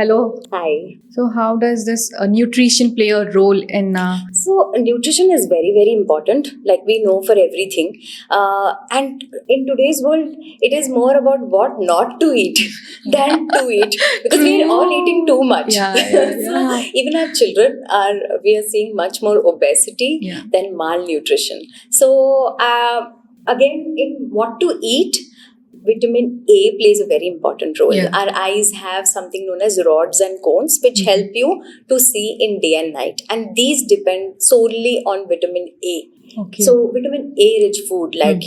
Hello. Hi. So, how does this nutrition play a role in? So, nutrition is very, very important, like we know for everything. And in today's world, it is more about what not to eat than to eat because we are all eating too much. So, even our children we are seeing much more obesity than malnutrition. So, again, in what to eat, vitamin A plays a very important role. Yeah. Our eyes have something known as rods and cones, which help you to see in day and night. And these depend solely on vitamin A. Okay. So, vitamin A rich food like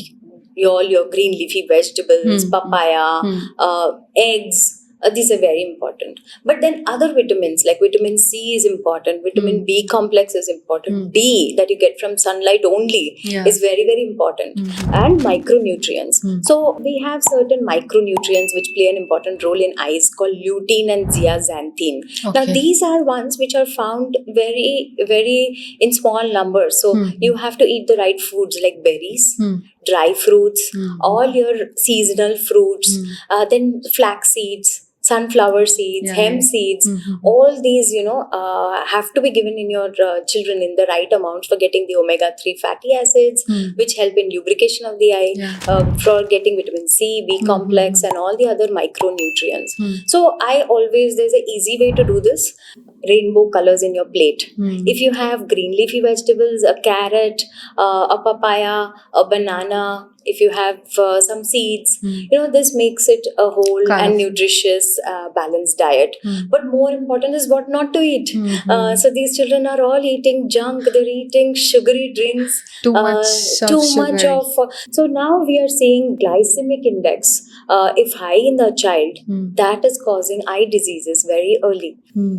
all your green leafy vegetables, papaya, eggs, these are very important. But then other vitamins like vitamin C is important, vitamin B complex is important, D that you get from sunlight only is very, very important, and micronutrients. So we have certain micronutrients which play an important role in eyes called lutein and zeaxanthin. Now these are ones which are found very, very in small numbers. So you have to eat the right foods like berries, dry fruits, all your seasonal fruits, then flax seeds, sunflower seeds, hemp seeds, all these, have to be given in your children in the right amount for getting the omega-3 fatty acids, which help in lubrication of the eye, for getting vitamin C, B complex, and all the other micronutrients. So there's an easy way to do this. Rainbow colors in your plate. If you have green leafy vegetables, a carrot, a papaya, a banana, if you have some seeds, this makes it a whole and nutritious, balanced diet. But more important is what not to eat. So these children are all eating junk, they're eating sugary drinks, Too much of so now we are seeing glycemic index, if high in the child, that is causing eye diseases very early.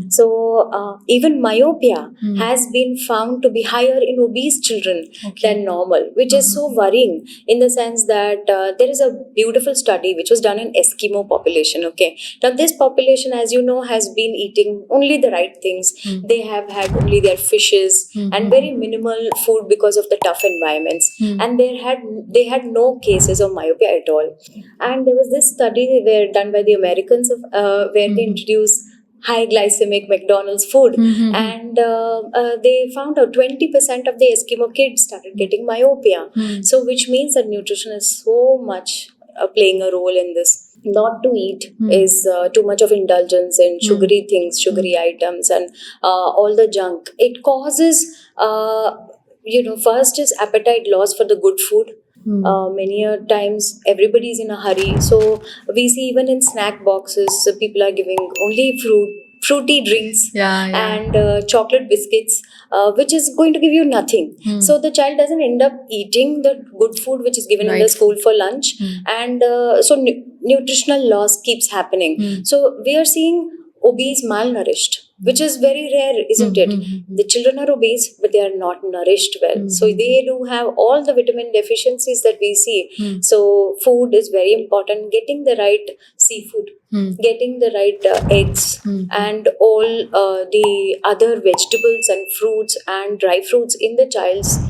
So even myopia has been found to be higher in obese children than normal, which is so worrying in the sense that there is a beautiful study which was done in Eskimo population. Okay, now this population, as you know, has been eating only the right things. They have had only their fishes and very minimal food because of the tough environments, and they had no cases of myopia at all. And there was this study done by the Americans where they introduced high glycemic McDonald's food, and they found out 20% of the Eskimo kids started getting myopia. So which means that nutrition is so much playing a role in this. Not to eat is too much of indulgence in sugary things, sugary items, and all the junk. It causes, first is appetite loss for the good food. Many a times everybody is in a hurry, so we see even in snack boxes people are giving only fruity drinks and chocolate biscuits, which is going to give you nothing. So the child doesn't end up eating the good food which is given in the school for lunch, and so nutritional loss keeps happening. So we are seeing obese malnourished, which is very rare, isn't it? The children are obese, but they are not nourished well. So they do have all the vitamin deficiencies that we see. So food is very important. Getting the right seafood, getting the right eggs, and all the other vegetables and fruits and dry fruits in the child's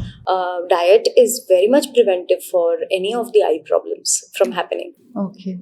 diet is very much preventive for any of the eye problems from happening. Okay.